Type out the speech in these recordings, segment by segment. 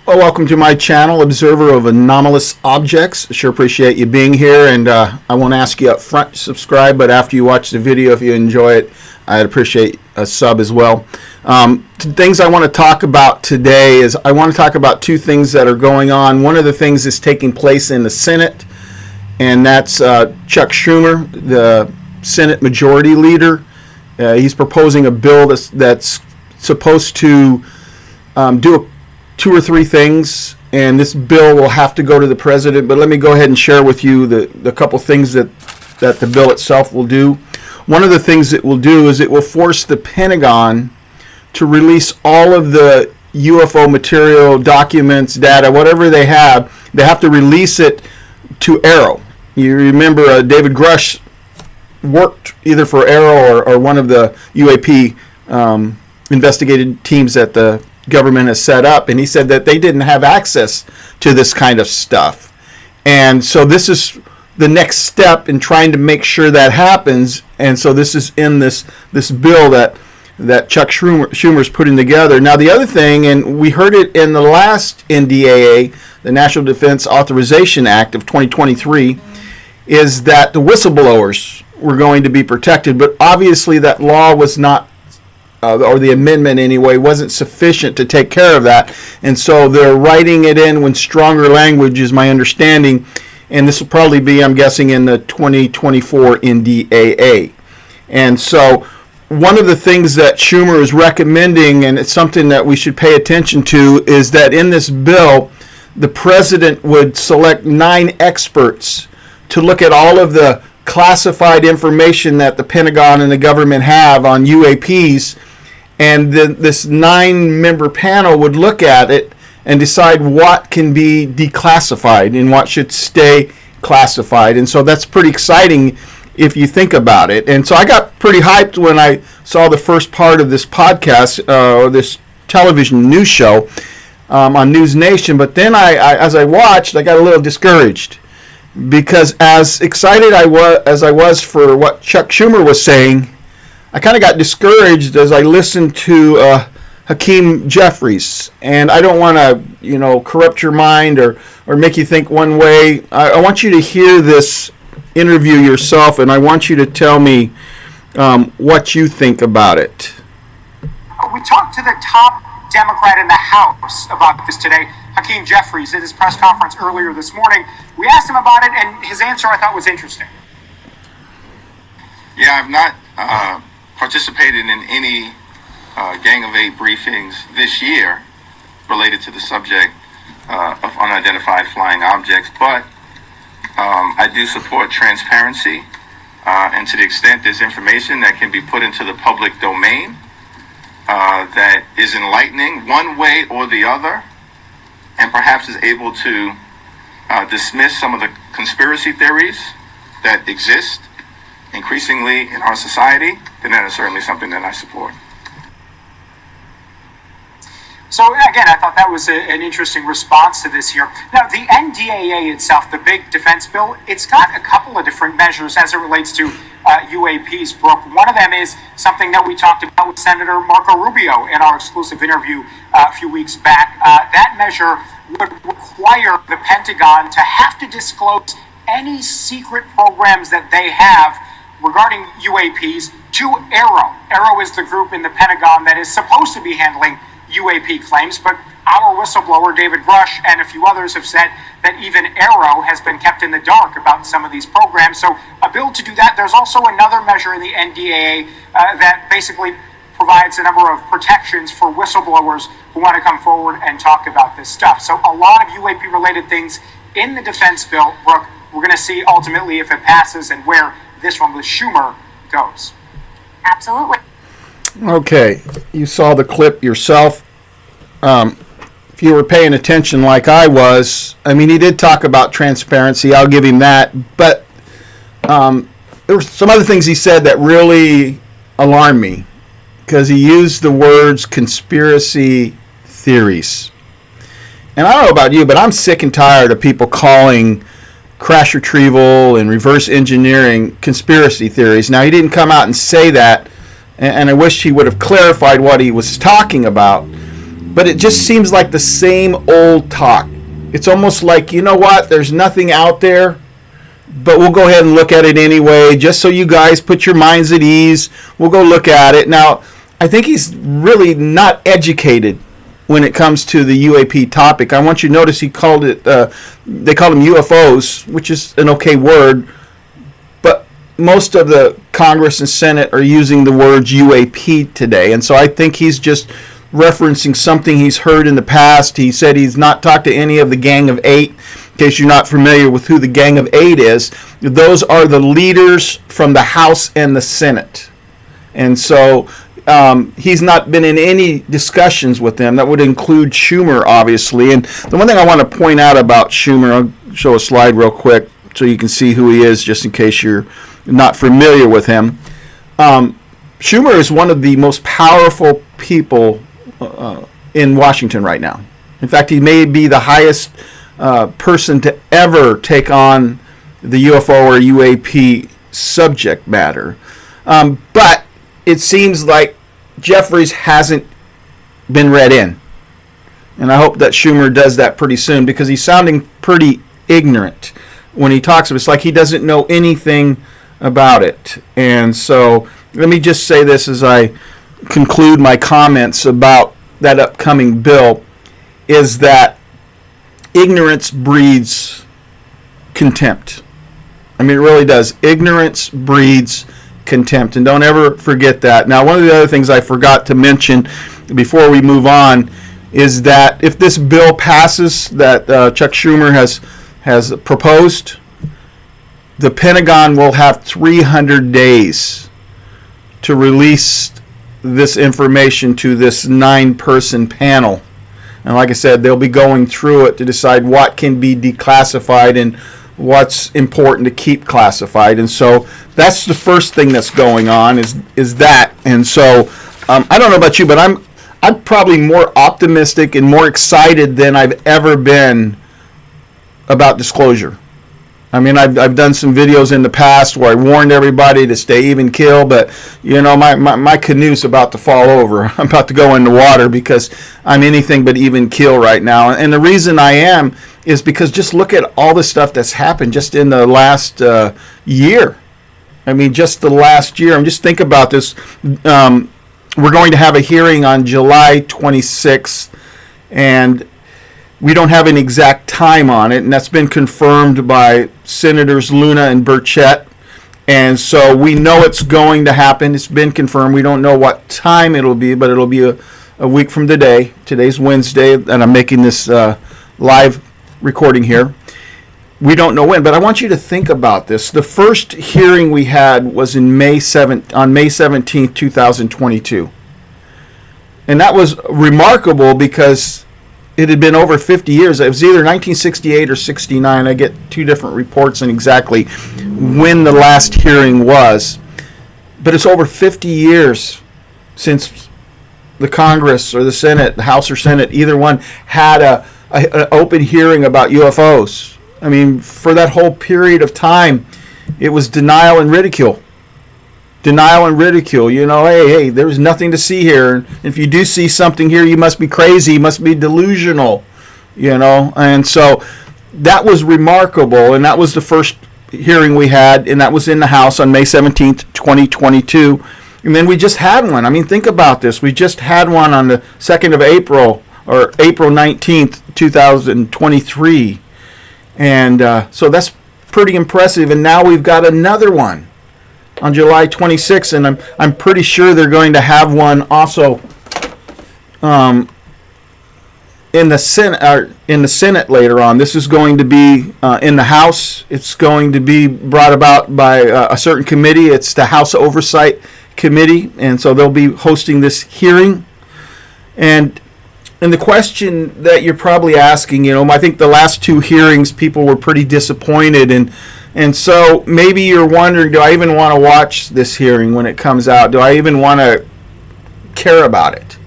Well, welcome to my channel, Observer of Anomalous Objects. Sure appreciate you being here, and I won't ask you up front to subscribe, but after you watch the video, if you enjoy it, I'd appreciate a sub as well. Things I want to talk about today is I want to talk about two things that are going on. One of the things is taking place in the Senate, and that's Chuck Schumer, the Senate Majority Leader. He's proposing a bill that's supposed to do two or three things, and this bill will have to go to the president. But let me go ahead and share with you the couple things that the bill itself will do. One of the things it will do is it will force the Pentagon to release all of the UFO material, documents, data, whatever they have. They have to release it to Arrow. You remember David Grush worked either for Arrow or one of the UAP investigated teams that the government has set up, and he said that they didn't have access to this kind of stuff. And so this is the next step in trying to make sure that happens. And so this is in this bill that Chuck Schumer's putting together. Now the other thing, and we heard it in the last NDAA, the National Defense Authorization Act of 2023, is that the whistleblowers were going to be protected, but obviously that law was not or the amendment anyway, wasn't sufficient to take care of that. And so they're writing it in with stronger language, is my understanding. And this will probably be, I'm guessing, in the 2024 NDAA. And so one of the things that Schumer is recommending, and it's something that we should pay attention to, is that in this bill, the president would select 9 experts to look at all of the classified information that the Pentagon and the government have on UAPs. And then this 9-member panel would look at it and decide what can be declassified and what should stay classified. And so that's pretty exciting if you think about it. And so I got pretty hyped when I saw the first part of this podcast, or this television news show on News Nation. But then as I watched, I got a little discouraged, because as excited as I was for what Chuck Schumer was saying, I kind of got discouraged as I listened to Hakeem Jeffries. And I don't want to, corrupt your mind or make you think one way. I want you to hear this interview yourself, and I want you to tell me what you think about it. We talked to the top Democrat in the House about this today, Hakeem Jeffries, at his press conference earlier this morning. We asked him about it, and his answer I thought was interesting. Yeah, I've not participated in any Gang of 8 briefings this year related to the subject of unidentified flying objects, but I do support transparency, and to the extent there's information that can be put into the public domain that is enlightening one way or the other, and perhaps is able to dismiss some of the conspiracy theories that exist increasingly in our society, then that is certainly something that I support. So again, I thought that was an interesting response to this here. Now, the NDAA itself, the big defense bill, it's got a couple of different measures as it relates to UAPs, Brooke. One of them is something that we talked about with Senator Marco Rubio in our exclusive interview a few weeks back. That measure would require the Pentagon to have to disclose any secret programs that they have regarding UAPs to Arrow. Arrow is the group in the Pentagon that is supposed to be handling UAP claims, but our whistleblower, David Grush, and a few others have said that even Arrow has been kept in the dark about some of these programs. So a bill to do that. There's also another measure in the NDAA that basically provides a number of protections for whistleblowers who want to come forward and talk about this stuff. So a lot of UAP-related things in the defense bill. Brooke, we're going to see ultimately if it passes and where this one with Schumer goes. Absolutely. Okay, you saw the clip yourself. If you were paying attention like I was, he did talk about transparency. I'll give him that. But there were some other things he said that really alarmed me, because he used the words conspiracy theories. And I don't know about you, but I'm sick and tired of people calling crash retrieval and reverse engineering conspiracy theories. Now, he didn't come out and say that, and I wish he would have clarified what he was talking about. but it just seems like the same old talk. It's almost like, you know what, there's nothing out there, but we'll go ahead and look at it anyway, just so you guys put your minds at ease. We'll go look at it. Now, I think he's really not educated when it comes to the UAP topic. I want you to notice he called it, they called them UFOs, which is an okay word, but most of the Congress and Senate are using the words UAP today. And so I think he's just referencing something he's heard in the past. He said he's not talked to any of the Gang of Eight. In case you're not familiar with who the Gang of Eight is, those are the leaders from the House and the Senate. And so he's not been in any discussions with them. That would include Schumer, obviously. And the one thing I want to point out about Schumer, I'll show a slide real quick so you can see who he is, just in case you're not familiar with him. Schumer is one of the most powerful people in Washington right now. In fact, he may be the highest person to ever take on the UFO or UAP subject matter. But it seems like Jeffries hasn't been read in. And I hope that Schumer does that pretty soon, because he's sounding pretty ignorant when he talks. It's like he doesn't know anything about it. And so let me just say this as I conclude my comments about that upcoming bill, is that ignorance breeds contempt. I mean, it really does. Ignorance breeds contempt, and don't ever forget that. Now, one of the other things I forgot to mention before we move on is that if this bill passes that Chuck Schumer has proposed, the Pentagon will have 300 days to release this information to this 9-person panel. And like I said, they'll be going through it to decide what can be declassified and what's important to keep classified. And so that's the first thing that's going on is that. And so I don't know about you, but I'm probably more optimistic and more excited than I've ever been about disclosure. I mean, I've done some videos in the past where I warned everybody to stay even keel, but you know, my canoe's about to fall over. I'm about to go in the water because I'm anything but even keel right now. And the reason I am is because just look at all the stuff that's happened just in the last year. I mean, just the last year. I'm just think about this. We're going to have a hearing on July 26th, and we don't have an exact time on it, and that's been confirmed by Senators Luna and Burchett. And so we know it's going to happen. It's been confirmed. We don't know what time it'll be, but it'll be a week from today. Today's Wednesday, and I'm making this live recording here. We don't know when, but I want you to think about this. The first hearing we had was on May 17th, 2022. And that was remarkable because it had been over 50 years. It was either 1968 or 69. I get two different reports on exactly when the last hearing was. But it's over 50 years since the Congress or the Senate, the House or Senate, either one, had an open hearing about UFOs. I mean, for that whole period of time, it was denial and ridicule. Denial and ridicule. You know, hey, there's nothing to see here. If you do see something here, you must be crazy. You must be delusional. You know, and so that was remarkable. And that was the first hearing we had, and that was in the House on May 17th, 2022. And then we just had one. I mean, think about this. We just had one on the 2nd of April, or April 19th, 2023. And so that's pretty impressive. And now we've got another one on July 26th, and I'm pretty sure they're going to have one also in the Senate later on. This is going to be in the House. It's going to be brought about by a certain committee. It's the House Oversight Committee, and so they'll be hosting this hearing. And the question that you're probably asking, you know, I think the last two hearings, people were pretty disappointed, and so maybe you're wondering, do I even want to watch this hearing when it comes out? Do I even want to care about it?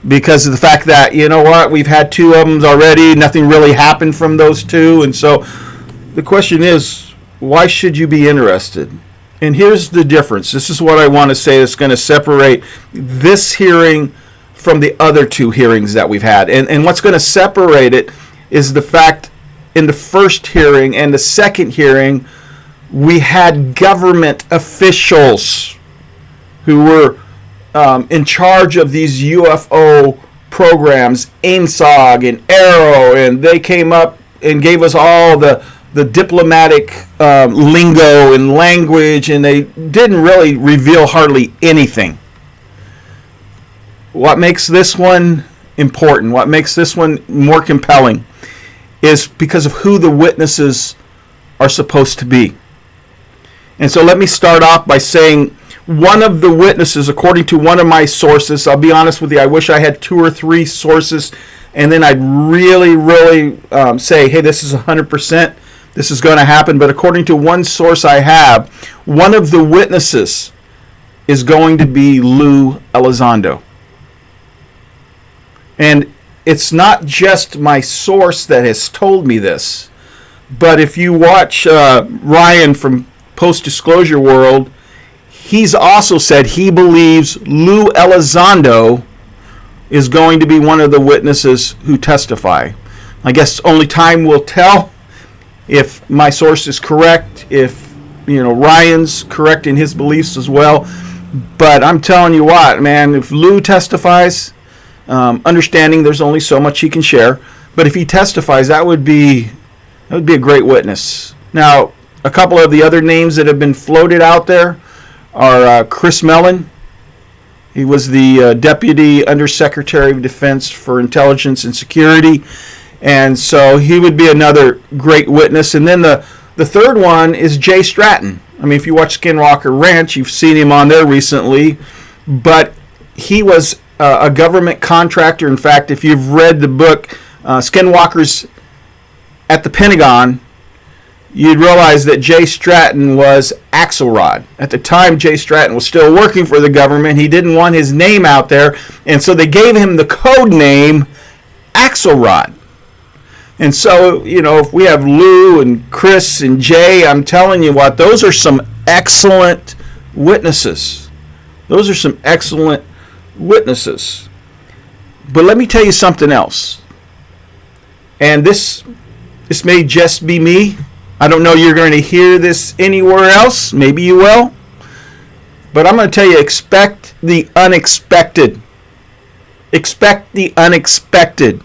Because of the fact that, you know what, we've had two of them already, nothing really happened from those two, and so the question is, why should you be interested? And here's the difference. This is what I want to say that's going to separate this hearing from the other two hearings that we've had. And what's going to separate it is the fact in the first hearing and the second hearing, we had government officials who were in charge of these UFO programs, AIMSOG and ARROW, and they came up and gave us all the diplomatic lingo and language, and they didn't really reveal hardly anything. What makes this one important, what makes this one more compelling, is because of who the witnesses are supposed to be. And so let me start off by saying one of the witnesses, according to one of my sources, I'll be honest with you, I wish I had 2 or 3 sources, and then I'd really say, hey, this is 100%, this is going to happen. But according to one source I have, one of the witnesses is going to be Lou Elizondo. And it's not just my source that has told me this, but if you watch Ryan from Post-Disclosure World, he's also said he believes Lou Elizondo is going to be one of the witnesses who testify. I guess only time will tell if my source is correct, if Ryan's correct in his beliefs as well. But I'm telling you what, man, if Lou testifies, understanding there's only so much he can share, but if he testifies, that would be a great witness. Now, a couple of the other names that have been floated out there are Chris Mellon. He was the Deputy Undersecretary of Defense for Intelligence and Security, and so he would be another great witness. And then the third one is Jay Stratton. I mean, if you watch Skinwalker Ranch, you've seen him on there recently, but he was a government contractor. In fact, if you've read the book Skinwalkers at the Pentagon, you'd realize that Jay Stratton was Axelrod. At the time, Jay Stratton was still working for the government. He didn't want his name out there, and so they gave him the code name Axelrod. And so, if we have Lou and Chris and Jay, I'm telling you what, those are some excellent witnesses. Those are some excellent witnesses. But let me tell you something else. And this may just be me. I don't know you're going to hear this anywhere else. Maybe you will. But I'm going to tell you, expect the unexpected. Expect the unexpected.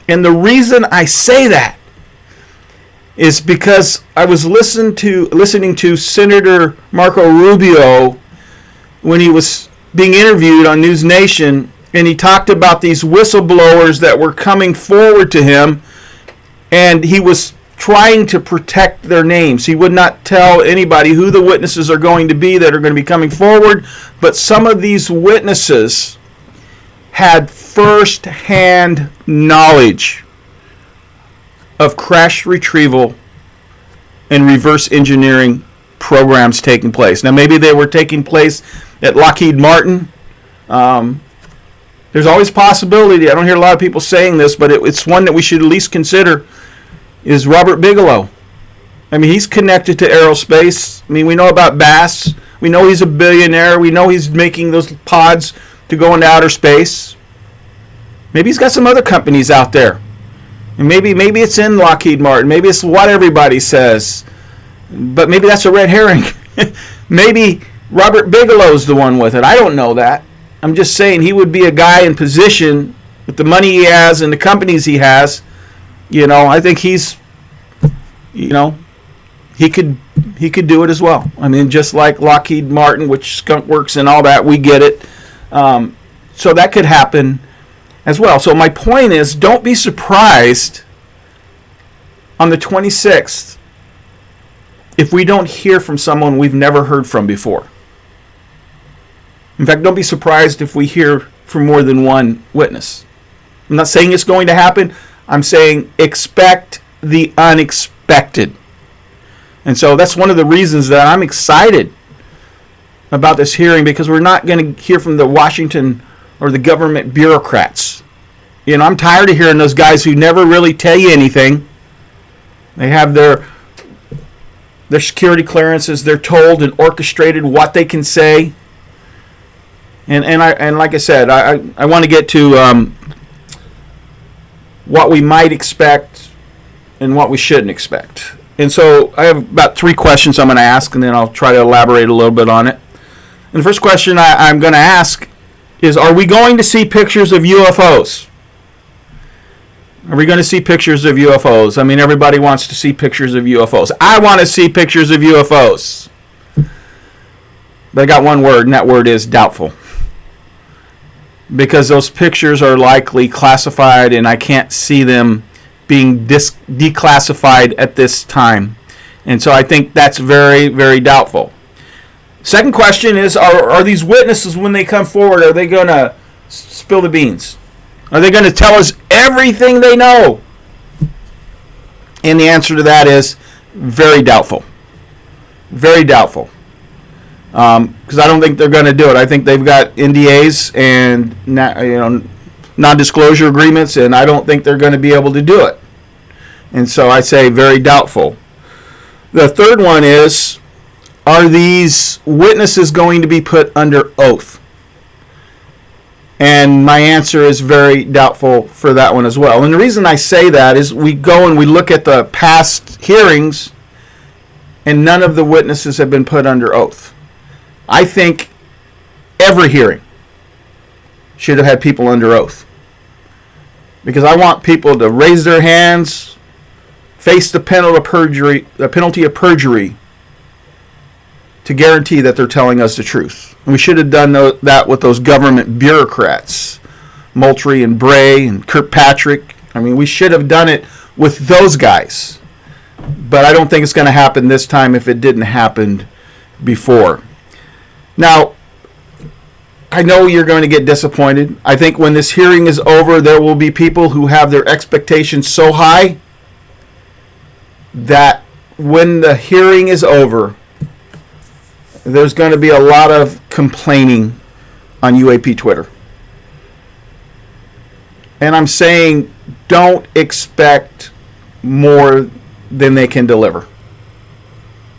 And the reason I say that is because I was listening to Senator Marco Rubio when he was being interviewed on News Nation, and he talked about these whistleblowers that were coming forward to him, and he was trying to protect their names. He would not tell anybody who the witnesses are going to be that are going to be coming forward, but some of these witnesses had first-hand knowledge of crash retrieval and reverse engineering programs taking place. Now, maybe they were taking place at Lockheed Martin. There's always a possibility. I don't hear a lot of people saying this, but it's one that we should at least consider, is Robert Bigelow. I mean, he's connected to aerospace. I mean, we know about Bass. We know he's a billionaire. We know he's making those pods to go into outer space. Maybe he's got some other companies out there. And maybe it's in Lockheed Martin. Maybe it's what everybody says. But maybe that's a red herring. Maybe Robert Bigelow's the one with it. I don't know that. I'm just saying he would be a guy in position with the money he has and the companies he has. I think he's, he could do it as well. I mean, just like Lockheed Martin, which Skunk Works and all that, we get it. So that could happen as well. So my point is, don't be surprised on the 26th if we don't hear from someone we've never heard from before. In fact, don't be surprised if we hear from more than one witness. I'm not saying it's going to happen. I'm saying expect the unexpected. And so that's one of the reasons that I'm excited about this hearing, because we're not going to hear from the Washington or the government bureaucrats. I'm tired of hearing those guys who never really tell you anything. They have their security clearances. They're told and orchestrated what they can say. And like I said, I want to get to what we might expect and what we shouldn't expect. And so I have about 3 questions I'm going to ask, and then I'll try to elaborate a little bit on it. And the first question I'm going to ask is, are we going to see pictures of UFOs? Are we going to see pictures of UFOs? I mean, everybody wants to see pictures of UFOs. I want to see pictures of UFOs. But I got one word, and that word is doubtful. Because those pictures are likely classified, and I can't see them being declassified at this time. And so I think that's very, very doubtful. Second question is, are these witnesses, when they come forward, are they going to spill the beans? Are they going to tell us everything they know? And the answer to that is very doubtful. Very doubtful. Because I don't think they're going to do it. I think they've got NDAs and non-disclosure agreements, and I don't think they're going to be able to do it. And so I say very doubtful. The third one is, are these witnesses going to be put under oath? And my answer is very doubtful for that one as well. And the reason I say that is we go and we look at the past hearings, and none of the witnesses have been put under oath. I think every hearing should have had people under oath. Because I want people to raise their hands, face the penalty of perjury, to guarantee that they're telling us the truth. And we should have done that with those government bureaucrats, Moultrie and Bray and Kirkpatrick. I mean, we should have done it with those guys. But I don't think it's going to happen this time if it didn't happen before. Now, I know you're going to get disappointed. I think when this hearing is over, there will be people who have their expectations so high that when the hearing is over, there's going to be a lot of complaining on UAP Twitter. And I'm saying, don't expect more than they can deliver.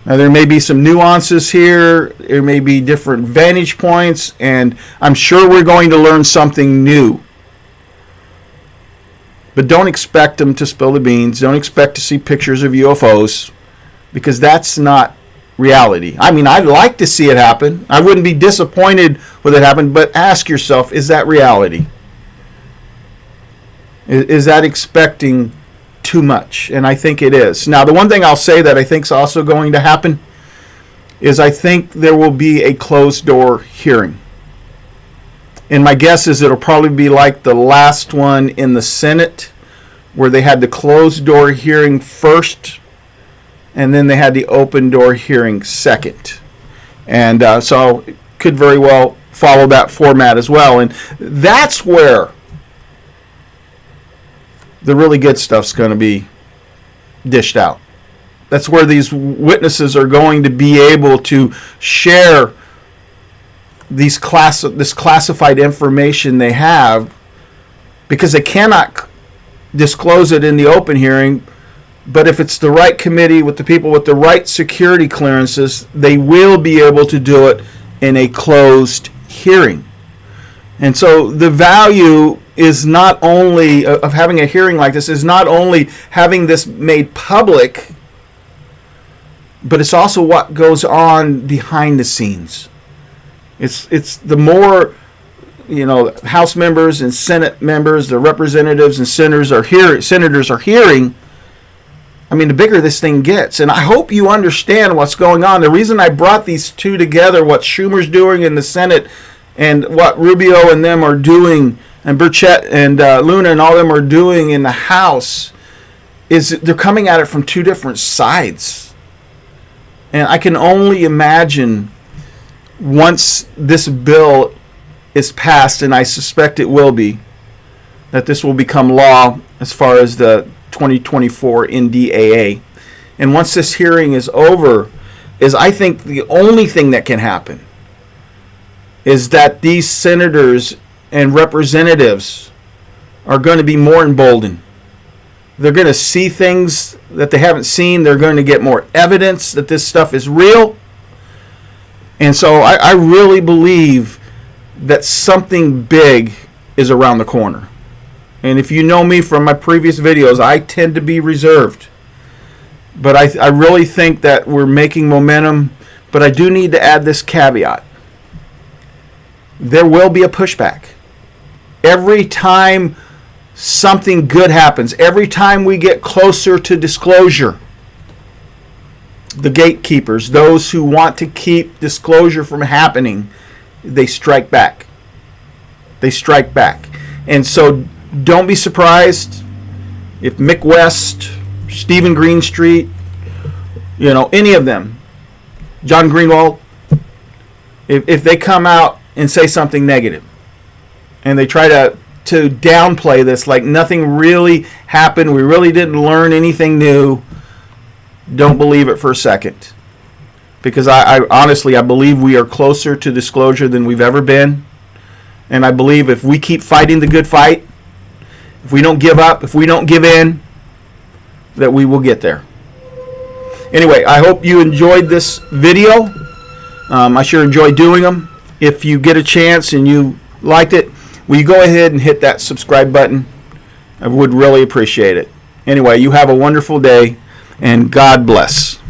Now, there may be some nuances here. There may be different vantage points. And I'm sure we're going to learn something new. But don't expect them to spill the beans. Don't expect to see pictures of UFOs. Because that's not reality. I mean, I'd like to see it happen. I wouldn't be disappointed with it happen, but ask yourself, is that reality? Is that expecting too much? And I think it is. Now, the one thing I'll say that I think is also going to happen is I think there will be a closed-door hearing. And my guess is it'll probably be like the last one in the Senate, where they had the closed-door hearing first, and then they had the open door hearing second. And so it could very well follow that format as well. And that's where the really good stuff's going to be dished out. That's where these witnesses are going to be able to share this classified information they have, because they cannot disclose it in the open hearing. But if it's the right committee with the people with the right security clearances, they will be able to do it in a closed hearing. And so the value is not only of having a hearing like this, is not only having this made public, but it's also what goes on behind the scenes. It's the more, House members and Senate members, the representatives and senators are hearing, I mean, the bigger this thing gets. And I hope you understand what's going on. The reason I brought these two together, what Schumer's doing in the Senate and what Rubio and them are doing, and Burchett and Luna and all them are doing in the House, is they're coming at it from two different sides. And I can only imagine once this bill is passed, and I suspect it will be, that this will become law as far as the 2024 NDAA. And once this hearing is over, I think the only thing that can happen is that these senators and representatives are going to be more emboldened. They're going to see things that they haven't seen. They're going to get more evidence that this stuff is real. And so I really believe that something big is around the corner. And if you know me from my previous videos, I tend to be reserved. But I really think that we're making momentum. But I do need to add this caveat. There will be a pushback. Every time something good happens, every time we get closer to disclosure, the gatekeepers, those who want to keep disclosure from happening, they strike back. They strike back. And so don't be surprised if Mick West, Stephen Greenstreet, any of them, John Greenwald, if they come out and say something negative and they try to downplay this like nothing really happened, we really didn't learn anything new, don't believe it for a second. Because I honestly, I believe we are closer to disclosure than we've ever been. And I believe if we keep fighting the good fight, if we don't give up, if we don't give in, that we will get there. Anyway, I hope you enjoyed this video. I sure enjoy doing them. If you get a chance and you liked it, will you go ahead and hit that subscribe button? I would really appreciate it. Anyway, you have a wonderful day, and God bless.